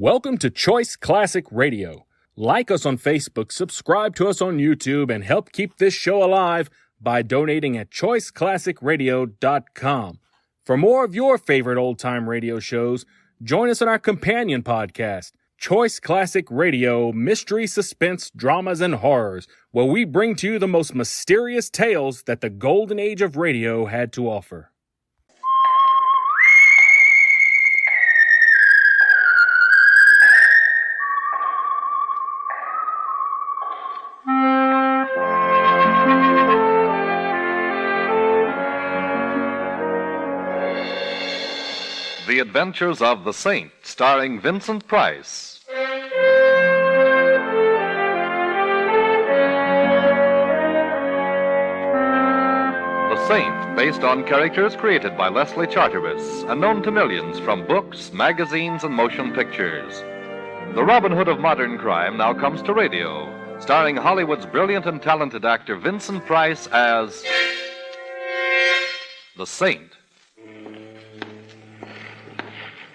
Welcome to Choice Classic Radio. Like us on Facebook, subscribe to us on YouTube, and help keep this show alive by donating at choiceclassicradio.com. For more of your favorite old-time radio shows, join us on our companion podcast, Choice Classic Radio, Mystery, Suspense, Dramas, and Horrors, where we bring to you the most mysterious tales that the golden age of radio had to offer. The Adventures of the Saint, starring Vincent Price. The Saint, based on characters created by Leslie Charteris and known to millions from books, magazines, and motion pictures. The Robin Hood of modern crime now comes to radio, starring Hollywood's brilliant and talented actor Vincent Price as the Saint.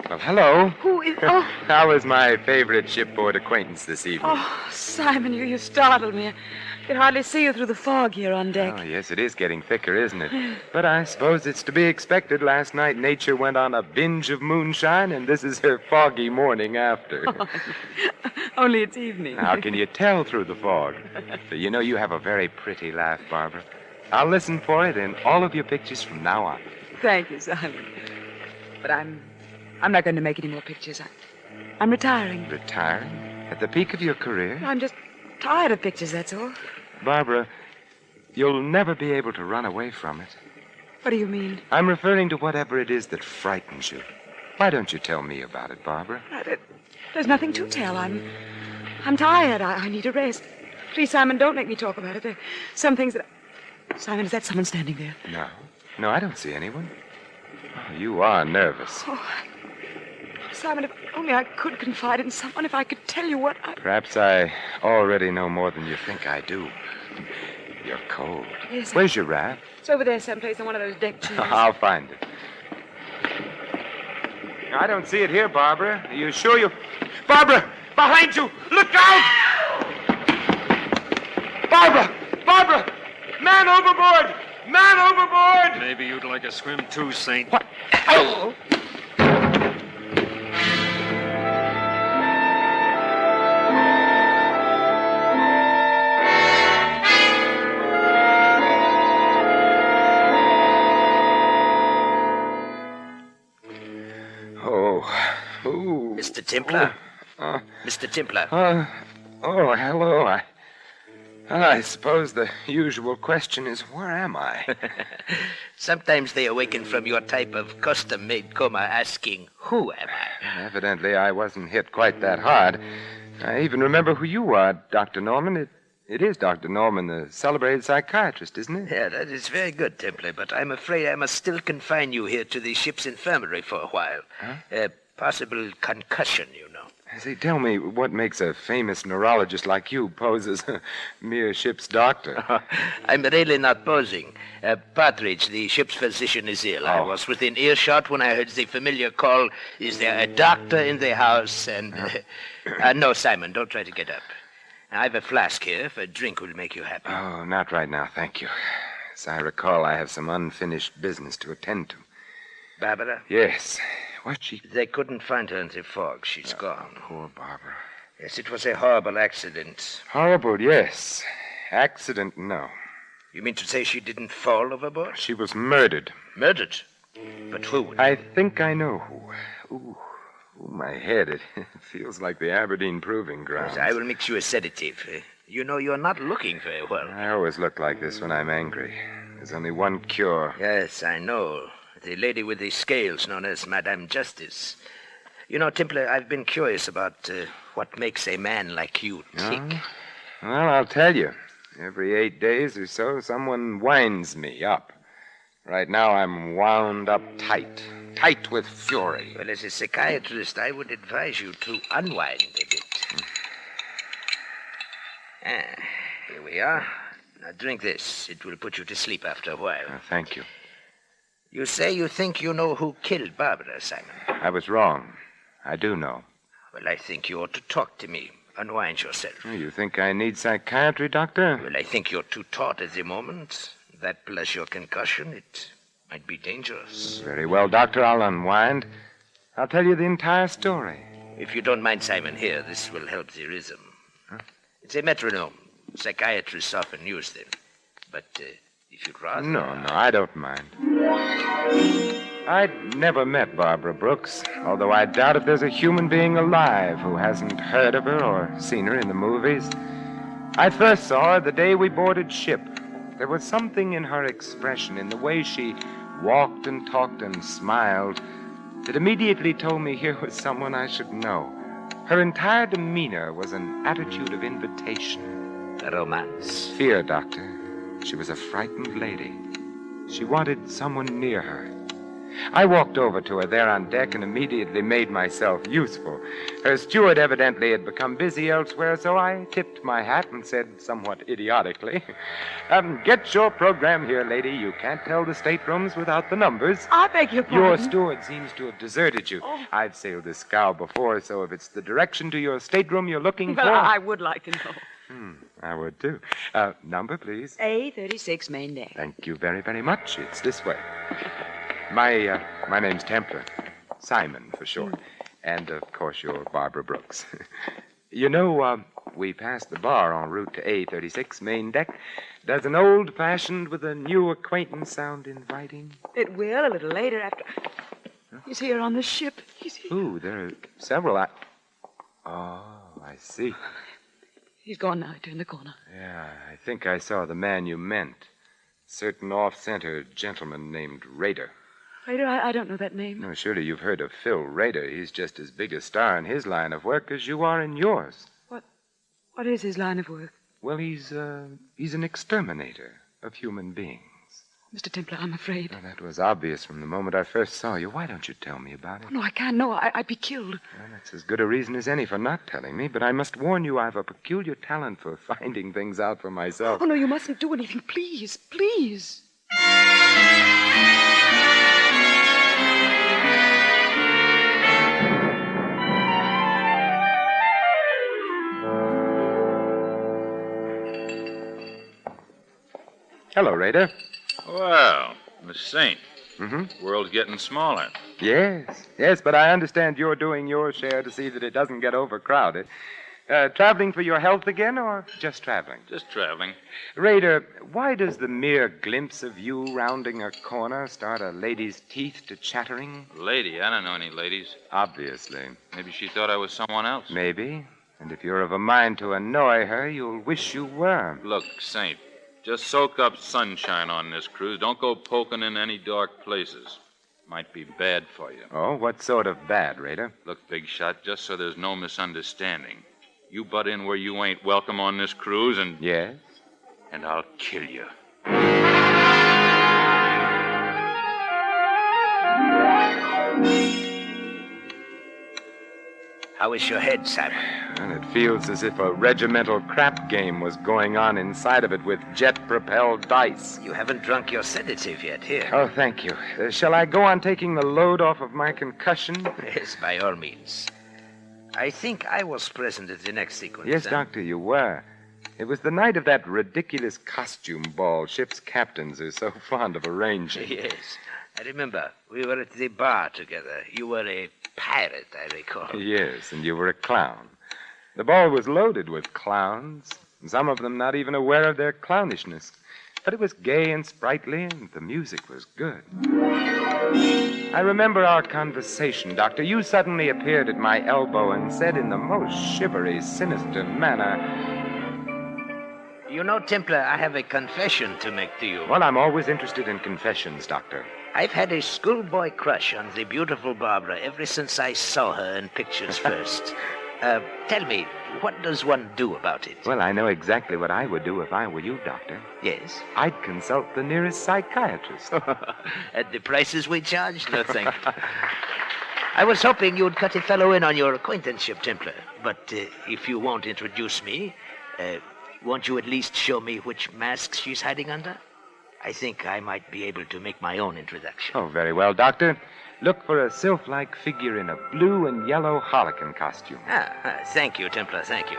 Well, hello. Who is... Oh, How is my favorite shipboard acquaintance this evening? oh, Simon, you startled me. I could hardly see you through the fog here on deck. Oh, yes, it is getting thicker, isn't it? But I suppose it's to be expected. Last night, nature went on a binge of moonshine, and this is her foggy morning after. Only it's evening. How can you tell through the fog? You know, you have a very pretty laugh, Barbara. I'll listen for it in all of your pictures from now on. Thank you, Simon. But I'm not going to make any more pictures. I'm retiring. Retiring? At the peak of your career? I'm just tired of pictures, that's all. Barbara, you'll never be able to run away from it. What do you mean? I'm referring to whatever it is that frightens you. Why don't you tell me about it, Barbara? There's nothing to tell. I'm tired. I need a rest. Please, Simon, don't make me talk about it. There are some things that... Simon, is that someone standing there? No, I don't see anyone. Oh, you are nervous. Oh, Simon, if only I could confide in someone, if I could tell you what I... Perhaps I already know more than you think I do. You're cold. Yes. Where's your raft? It's over there someplace on one of those deck chairs. I'll find it. I don't see it here, Barbara. Are you sure you... Barbara! Behind you! Look out! Barbara! Barbara! Man overboard! Man overboard! Maybe you'd like a swim too, Saint. What? Oh! Oh. Mr. Templar? Mr. Templar? Hello. I suppose the usual question is, where am I? Sometimes they awaken from your type of custom-made coma asking, who am I? Evidently, I wasn't hit quite that hard. I even remember who you are, Dr. Norman. It is Dr. Norman, the celebrated psychiatrist, isn't it? Yeah, that is very good, Templar, but I'm afraid I must still confine you here to the ship's infirmary for a while. Huh? Possible concussion, you know. Say, tell me, what makes a famous neurologist like you pose as a mere ship's doctor? I'm really not posing. Partridge, the ship's physician, is ill. I was within earshot when I heard the familiar call, is there a doctor in the house? And, no, Simon, don't try to get up. I have a flask here if a drink will make you happy. Oh, not right now, thank you. As I recall, I have some unfinished business to attend to. Barbara? Yes. What's she? They couldn't find her in the fog. She's gone. Poor Barbara. Yes, it was a horrible accident. Horrible, yes. Accident, no. You mean to say she didn't fall overboard? She was murdered. Murdered? But who? I think I know who. Ooh, my head. It feels like the Aberdeen Proving Grounds. Yes, I will mix you a sedative. You know, you're not looking very well. I always look like this when I'm angry. There's only one cure. Yes, I know. The lady with the scales known as Madame Justice. You know, Templar, I've been curious about what makes a man like you tick. Well, I'll tell you. Every 8 days or so, someone winds me up. Right now, I'm wound up tight. Tight with fury. Well, as a psychiatrist, I would advise you to unwind a bit. Here we are. Now, drink this. It will put you to sleep after a while. Thank you. You say you think you know who killed Barbara, Simon. I was wrong. I do know. Well, I think you ought to talk to me. Unwind yourself. Oh, you think I need psychiatry, Doctor? Well, I think you're too taut at the moment. That plus your concussion, it might be dangerous. Very well, Doctor, I'll unwind. I'll tell you the entire story. If you don't mind, Simon, here, this will help the rhythm. Huh? It's a metronome. Psychiatrists often use them. But if you'd rather... No, I don't mind. I'd never met Barbara Brooks, although I doubt if there's a human being alive who hasn't heard of her or seen her in the movies. I first saw her the day we boarded ship. There was something in her expression, in the way she walked and talked and smiled, that immediately told me here was someone I should know. Her entire demeanor was an attitude of invitation. A romance. Fear, Doctor. She was a frightened lady. She wanted someone near her. I walked over to her there on deck and immediately made myself useful. Her steward evidently had become busy elsewhere, so I tipped my hat and said somewhat idiotically, "Get your program here, lady. You can't tell the staterooms without the numbers." I beg your pardon. Your steward seems to have deserted you. Oh. I've sailed this scow before, so if it's the direction to your stateroom you're looking Well, for... I would like to know. I would, too. Number, please. A36 main deck. Thank you very, very much. It's this way. My name's Templar. Simon, for short. And, of course, you're Barbara Brooks. You know, we passed the bar en route to A36 main deck. Does an old-fashioned with a new acquaintance sound inviting? It will a little later after... He's here on the ship. He's here. Ooh, there are several... Oh, I see. He's gone now. Turn the corner. Yeah, I think I saw the man you meant. Certain off-center gentleman named Rader. Rader, I don't know that name. No, surely you've heard of Phil Rader. He's just as big a star in his line of work as you are in yours. What is his line of work? Well, he's an exterminator of human beings. Mr. Templar, I'm afraid. Well, that was obvious from the moment I first saw you. Why don't you tell me about it? Oh, no, I can't. No, I'd be killed. Well, that's as good a reason as any for not telling me, but I must warn you I've a peculiar talent for finding things out for myself. Oh, no, you mustn't do anything. Please, please. Hello, Rader. Well, Miss Saint, Mm-hmm. world's getting smaller. Yes, but I understand you're doing your share to see that it doesn't get overcrowded. Traveling for your health again, or just traveling? Just traveling. Rader, why does the mere glimpse of you rounding a corner start a lady's teeth to chattering? Lady, I don't know any ladies. Obviously. Maybe she thought I was someone else. Maybe. And if you're of a mind to annoy her, you'll wish you were. Look, Saint, just soak up sunshine on this cruise. Don't go poking in any dark places. Might be bad for you. Oh, what sort of bad, Rader? Look, Big Shot, just so there's no misunderstanding. You butt in where you ain't welcome on this cruise, and Yes? I'll kill you. How is your head, Simon? And it feels as if a regimental crap game was going on inside of it with jet-propelled dice. You haven't drunk your sedative yet. Here. Oh, thank you. Shall I go on taking the load off of my concussion? Yes, by all means. I think I was present at the next sequence. Yes, then. Doctor, you were. It was the night of that ridiculous costume ball ship's captains are so fond of arranging. Yes. I remember. We were at the bar together. You were a pirate, I recall. Yes, and you were a clown. The ball was loaded with clowns, some of them not even aware of their clownishness. But it was gay and sprightly, and the music was good. I remember our conversation, Doctor. You suddenly appeared at my elbow and said in the most shivery, sinister manner, You know, Templar, I have a confession to make to you. "Well, I'm always interested in confessions, Doctor." I've had a schoolboy crush on the beautiful Barbara ever since I saw her in pictures first. Tell me, what does one do about it? Well, I know exactly what I would do if I were you, Doctor. Yes? I'd consult the nearest psychiatrist. At the prices we charge? No, thank you. I was hoping you'd cut a fellow in on your acquaintanceship, Templar. But if you won't introduce me, won't you at least show me which mask she's hiding under? I think I might be able to make my own introduction. Oh, very well, Doctor. Look for a sylph-like figure in a blue and yellow harlequin costume. Thank you, Templar, thank you.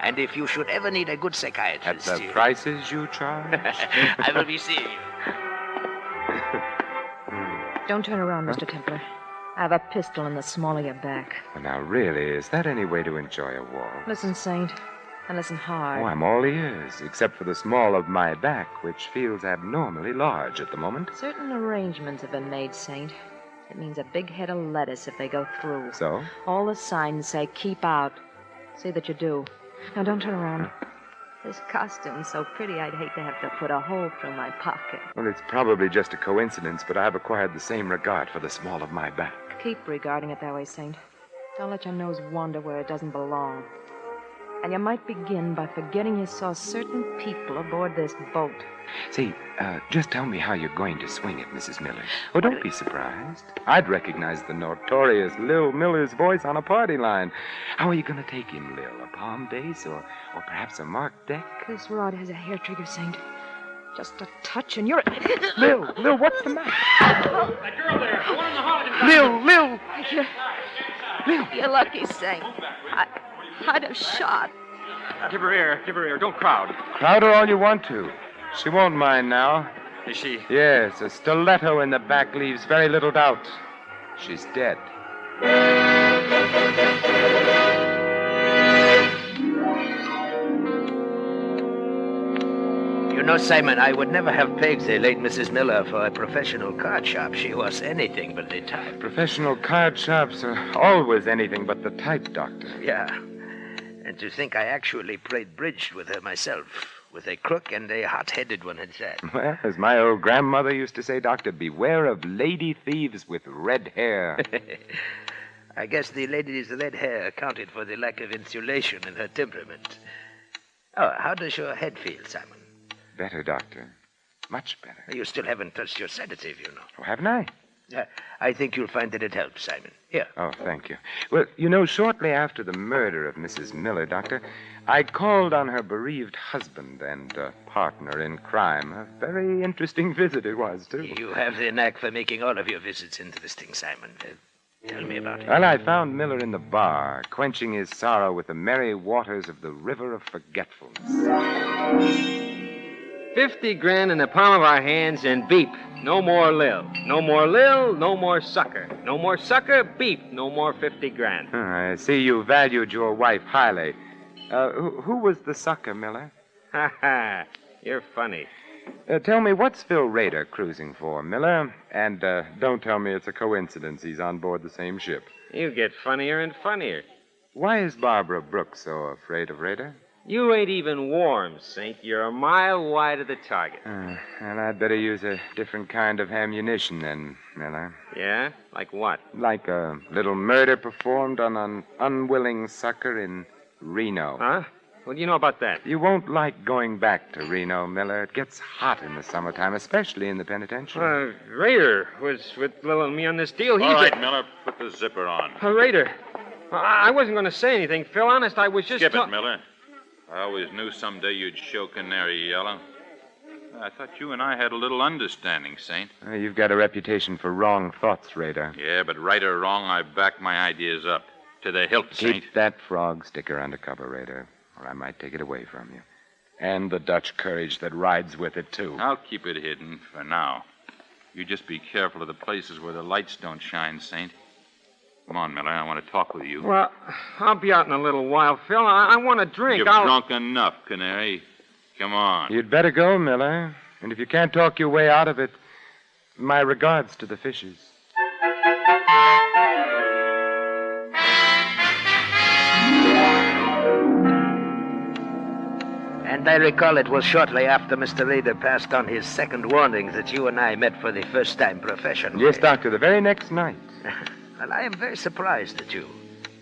And if you should ever need a good At psychiatrist... the prices you charge? I will be seeing you. Don't turn around, Mr. Templar. I have a pistol in the small of your back. Well, now, really, is that any way to enjoy a waltz? Listen, Saint, and listen hard. Oh, I'm all ears, except for the small of my back, which feels abnormally large at the moment. Certain arrangements have been made, Saint. It means a big head of lettuce if they go through. So? All the signs say keep out. See that you do. Now, don't turn around. This costume's so pretty, I'd hate to have to put a hole through my pocket. Well, it's probably just a coincidence, but I've acquired the same regard for the small of my back. Keep regarding it that way, Saint. Don't let your nose wander where it doesn't belong. And you might begin by forgetting you saw certain people aboard this boat. Say, just tell me how you're going to swing it, Mrs. Miller. Oh, don't be surprised. I'd recognize the notorious Lil Miller's voice on a party line. How are you going to take him, Lil? A palm base or perhaps a marked deck? This rod has a hair trigger, Saint. Just a touch and you're... Lil, what's the matter? That girl there, the one in the harlequin. Lil! You're lucky, Saint. I'd have shot. Give her ear. Don't crowd. Crowd her all you want to. She won't mind now. Is she? Yes, a stiletto in the back leaves very little doubt. She's dead. You know, Simon, I would never have pegged the late Mrs. Miller for a professional card shop. She was anything but the type. Professional card shops are always anything but the type, Doctor. Yeah. And to think I actually played bridge with her myself, with a crook and a hot-headed one at that. Well, as my old grandmother used to say, Doctor, beware of lady thieves with red hair. I guess the lady's red hair accounted for the lack of insulation in her temperament. Oh, how does your head feel, Simon? Better, Doctor. Much better. You still haven't touched your sedative, you know. Oh, haven't I? I think you'll find that it helps, Simon. Here. Oh, thank you. Well, you know, shortly after the murder of Mrs. Miller, Doctor, I called on her bereaved husband and partner in crime. A very interesting visit it was, too. You have the knack for making all of your visits interesting, Simon. Tell me about it. Well, I found Miller in the bar, quenching his sorrow with the merry waters of the River of Forgetfulness. 50 grand in the palm of our hands and beep. No more Lil. No more Lil, no more sucker. No more sucker, beep. No more 50 grand. I see you valued your wife highly. Who was the sucker, Miller? Ha ha. You're funny. Tell me, what's Phil Rader cruising for, Miller? And don't tell me it's a coincidence he's on board the same ship. You get funnier and funnier. Why is Barbara Brooks so afraid of Rader? You ain't even warm, Saint. You're a mile wide of the target. Well, I'd better use a different kind of ammunition then, Miller. Yeah? Like what? Like a little murder performed on an unwilling sucker in Reno. Huh? What do you know about that? You won't like going back to Reno, Miller. It gets hot in the summertime, especially in the penitentiary. Raider was with Lil and me on this deal. All right, Miller, put the zipper on. Raider. I wasn't going to say anything, Phil. Honest, I was just... Skip it, Miller. I always knew someday you'd show Canary Yellow. I thought you and I had a little understanding, Saint. You've got a reputation for wrong thoughts, Rader. Yeah, but right or wrong, I back my ideas up. To the hilt, Saint. Keep that frog sticker under cover, Rader, or I might take it away from you. And the Dutch courage that rides with it, too. I'll keep it hidden for now. You just be careful of the places where the lights don't shine, Saint. Come on, Miller. I want to talk with you. Well, I'll be out in a little while, Phil. I want a drink. You've drunk enough, Canary. Come on. You'd better go, Miller. And if you can't talk your way out of it, my regards to the fishes. And I recall it was shortly after Mr. Rader passed on his second warning that you and I met for the first time professionally. Yes, Doctor, the very next night. Well, I am very surprised at you.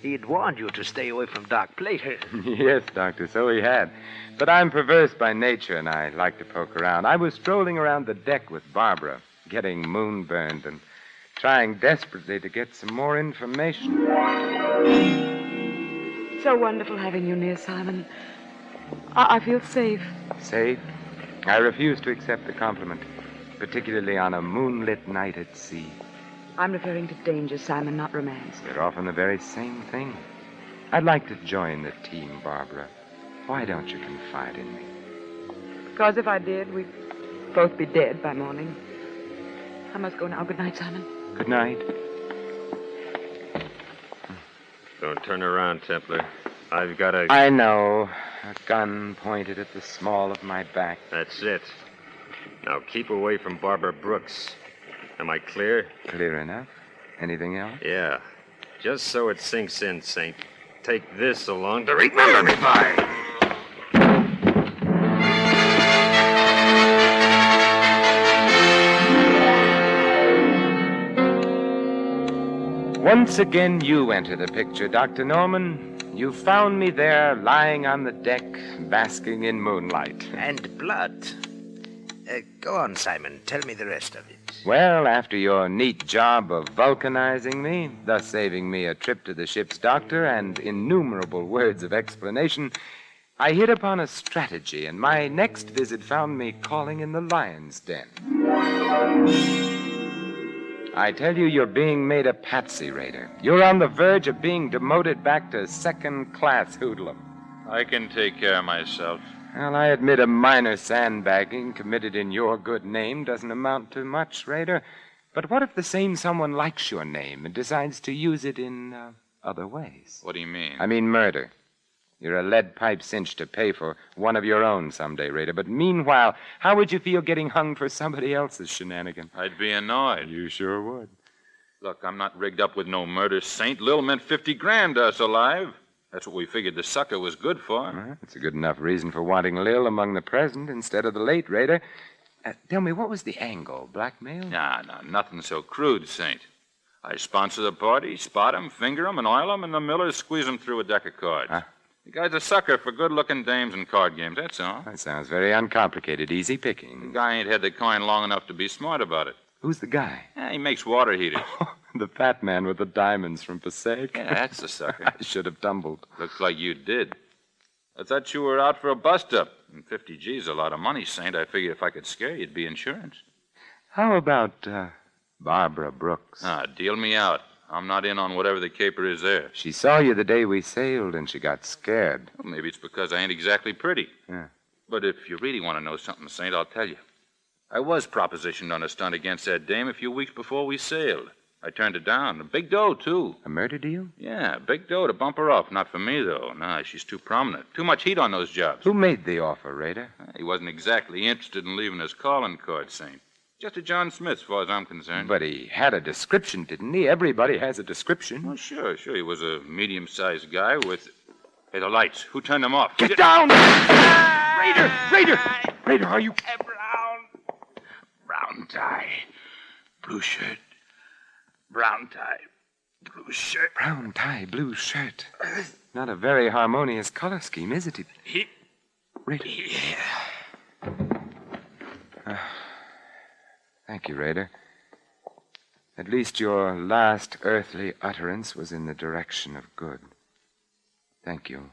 He had warned you to stay away from dark places. Yes, Doctor, so he had. But I'm perverse by nature, and I like to poke around. I was strolling around the deck with Barbara, getting moonburned and trying desperately to get some more information. So wonderful having you near, Simon. I feel safe. Safe? I refuse to accept the compliment, particularly on a moonlit night at sea. I'm referring to danger, Simon, not romance. They're often the very same thing. I'd like to join the team, Barbara. Why don't you confide in me? Because if I did, we'd both be dead by morning. I must go now. Good night, Simon. Good night. Don't turn around, Templar. I've got a... I know. A gun pointed at the small of my back. That's it. Now keep away from Barbara Brooks. Am I clear? Clear enough. Anything else? Yeah. Just so it sinks in, Saint. Take this along to remember me by. Once again, you enter the picture, Dr. Norman. You found me there, lying on the deck, basking in moonlight. And blood. Go on, Simon. Tell me the rest of it. Well, after your neat job of vulcanizing me, thus saving me a trip to the ship's doctor and innumerable words of explanation, I hit upon a strategy, and my next visit found me calling in the lion's den. I tell you, you're being made a patsy raider. You're on the verge of being demoted back to second-class hoodlum. I can take care of myself. Well, I admit a minor sandbagging committed in your good name doesn't amount to much, Raider. But what if the same someone likes your name and decides to use it in other ways? What do you mean? I mean murder. You're a lead pipe cinch to pay for one of your own someday, Raider. But meanwhile, how would you feel getting hung for somebody else's shenanigan? I'd be annoyed. You sure would. Look, I'm not rigged up with no murder, Saint. Lil meant 50 grand to us alive. That's what we figured the sucker was good for. Well, it's a good enough reason for wanting Lil among the present instead of the late, Raider. Tell me, what was the angle? Blackmail? Nah, nothing so crude, Saint. I sponsor the party, spot him, finger him, and oil him, and the Millers squeeze him through a deck of cards. Huh? The guy's a sucker for good-looking dames and card games, that's all. That sounds very uncomplicated, easy The picking. guy ain't had the coin long enough to be smart about it. Who's the guy? Yeah, he makes water heaters. The fat man with the diamonds from Passaic? Yeah, that's the sucker. I should have tumbled. Looks like you did. I thought you were out for a bust-up. And 50 G's a lot of money, Saint. I figured if I could scare you, it'd be insurance. How about Barbara Brooks? Deal me out. I'm not in on whatever the caper is there. She saw you the day we sailed, and she got scared. Well, maybe it's because I ain't exactly pretty. Yeah. But if you really want to know something, Saint, I'll tell you. I was propositioned on a stunt against that dame a few weeks before we sailed. I turned it down. A big dough, too. A murder deal? Yeah, big dough to bump her off. Not for me, though. Nah, she's too prominent. Too much heat on those jobs. Who made the offer, Raider? He wasn't exactly interested in leaving his calling card, Saint. Just a John Smith, as far as I'm concerned. But he had a description, didn't he? Everybody has a description. Well, sure. He was a medium-sized guy with... Hey, the lights. Who turned them off? Get down! Raider, are you... Brown tie, blue shirt. Brown tie, blue shirt. Brown tie, blue shirt. Not a very harmonious color scheme, is it? Raider. Yeah. Thank you, Raider. At least your last earthly utterance was in the direction of good. Thank you.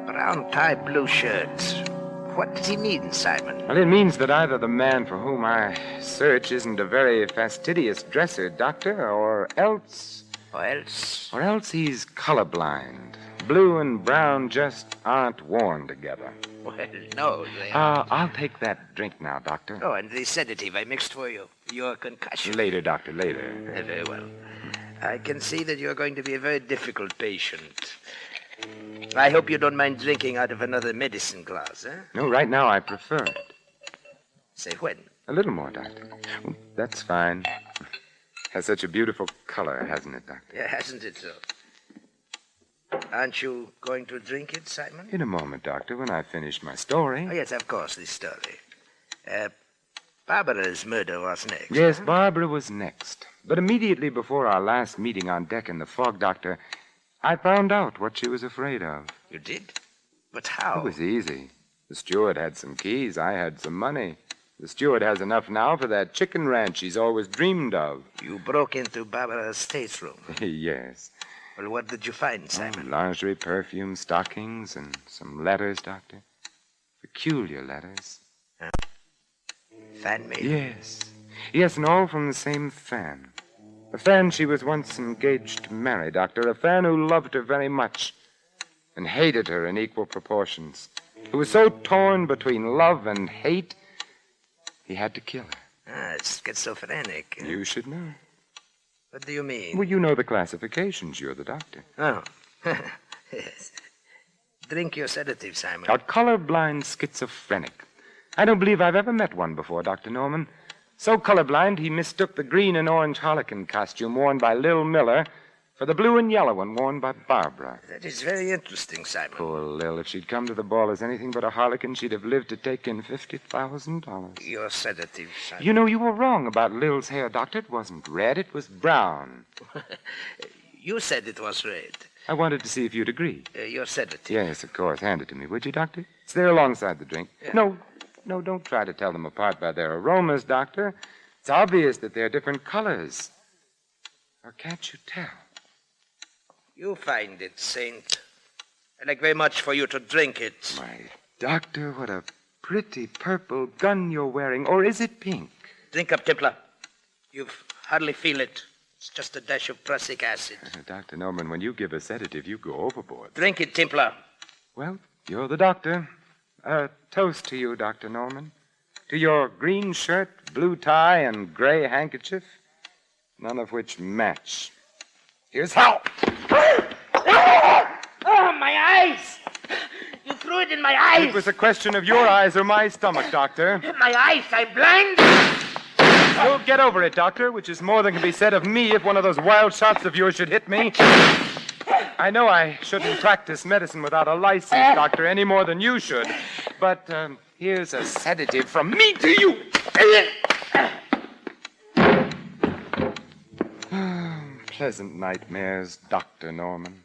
Brown tie, blue shirts. What does he mean, Simon? Well, it means that either the man for whom I search isn't a very fastidious dresser, Doctor, or else he's colorblind. Blue and brown just aren't worn together. Well, no, they aren't. I'll take that drink now, Doctor. Oh, and the sedative I mixed for you. Your concussion. Later, Doctor, later. Very well. I can see that you're going to be a very difficult patient. I hope you don't mind drinking out of another medicine glass, eh? No, right now I prefer it. Say when? A little more, Doctor. Oh, that's fine. Has such a beautiful color, hasn't it, Doctor? Yeah, hasn't it so? Aren't you going to drink it, Simon? In a moment, Doctor, when I've finished my story. Oh, yes, of course, this story. Barbara's murder was next. Yes, huh? Barbara was next. But immediately before our last meeting on deck in the fog, Doctor, I found out what she was afraid of. You did? But how? It was easy. The steward had some keys. I had some money. The steward has enough now for that chicken ranch he's always dreamed of. You broke into Barbara's stateroom. Yes. Well, what did you find, Simon? Lingerie, perfume, stockings, and some letters, Doctor. Peculiar letters. Fan mail? Yes. Yes, and all from the same fan. A fan she was once engaged to marry, Doctor. A fan who loved her very much and hated her in equal proportions. Who was so torn between love and hate, he had to kill her. It's schizophrenic. You should know. What do you mean? Well, you know the classifications. You're the doctor. Oh. Yes. Drink your sedative, Simon. A colorblind schizophrenic. I don't believe I've ever met one before, Dr. Norman. So colorblind, he mistook the green and orange harlequin costume worn by Lil Miller for the blue and yellow one worn by Barbara. That is very interesting, Simon. Poor Lil. If she'd come to the ball as anything but a harlequin, she'd have lived to take in $50,000. Your sedative, Simon. You know, you were wrong about Lil's hair, Doctor. It wasn't red. It was brown. You said it was red. I wanted to see if you'd agree. Your sedative. Yes, of course. Hand it to me, would you, Doctor? It's there alongside the drink. Yeah. No, don't try to tell them apart by their aromas, Doctor. It's obvious that they're different colors. Or can't you tell? You find it, Saint. I'd like very much for you to drink it. My Doctor, what a pretty purple gun you're wearing. Or is it pink? Drink up, Templar. You hardly feel it. It's just a dash of prussic acid. Dr. Norman, when you give a sedative, you go overboard. Drink it, Templar. Well, you're the doctor. A toast to you, Dr. Norman. To your green shirt, blue tie, and gray handkerchief, none of which match. Here's how. Oh, my eyes! You threw it in my eyes! It was a question of your eyes or my stomach, Doctor. My eyes, I'm blind! You'll get over it, Doctor, which is more than can be said of me if one of those wild shots of yours should hit me. I know I shouldn't practice medicine without a license, Doctor, any more than you should. But here's a sedative from me to you. Pleasant nightmares, Dr. Norman.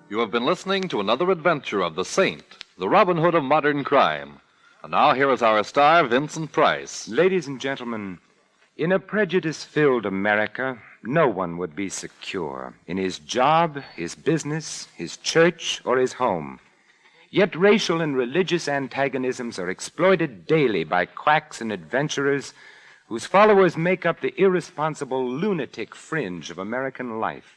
You have been listening to another adventure of the Saint, the Robin Hood of modern crime. And now here is our star, Vincent Price. Ladies and gentlemen, in a prejudice-filled America, no one would be secure in his job, his business, his church, or his home. Yet racial and religious antagonisms are exploited daily by quacks and adventurers whose followers make up the irresponsible lunatic fringe of American life.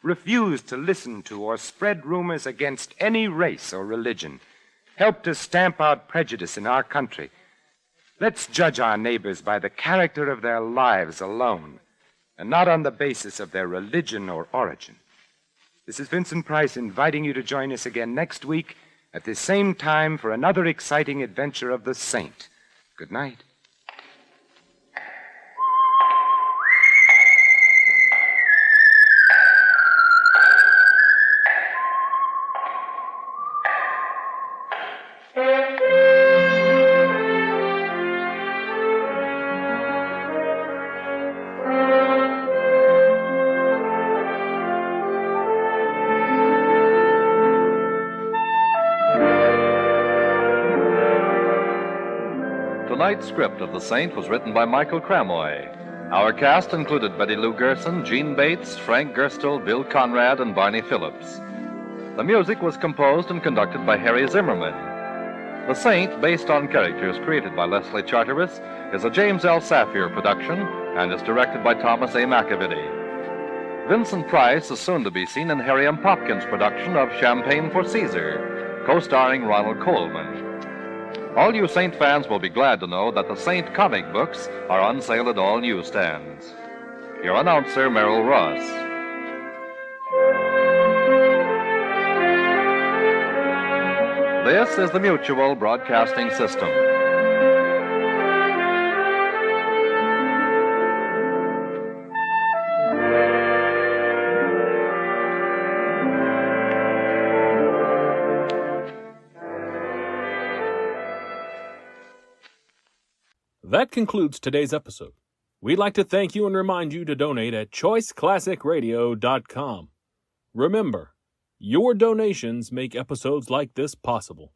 Refuse to listen to or spread rumors against any race or religion. Help to stamp out prejudice in our country. Let's judge our neighbors by the character of their lives alone, and not on the basis of their religion or origin. This is Vincent Price inviting you to join us again next week at the same time for another exciting adventure of the Saint. Good night. Tonight's script of The Saint was written by Michael Cramoy. Our cast included Betty Lou Gerson, Gene Bates, Frank Gerstle, Bill Conrad, and Barney Phillips. The music was composed and conducted by Harry Zimmerman. The Saint, based on characters created by Leslie Charteris, is a James L. Safier production and is directed by Thomas A. McAvity. Vincent Price is soon to be seen in Harry M. Popkins' production of Champagne for Caesar, co-starring Ronald Colman. All you Saint fans will be glad to know that the Saint comic books are on sale at all newsstands. Your announcer, Merrill Ross. This is the Mutual Broadcasting System. That concludes today's episode. We'd like to thank you and remind you to donate at choiceclassicradio.com. Remember, your donations make episodes like this possible.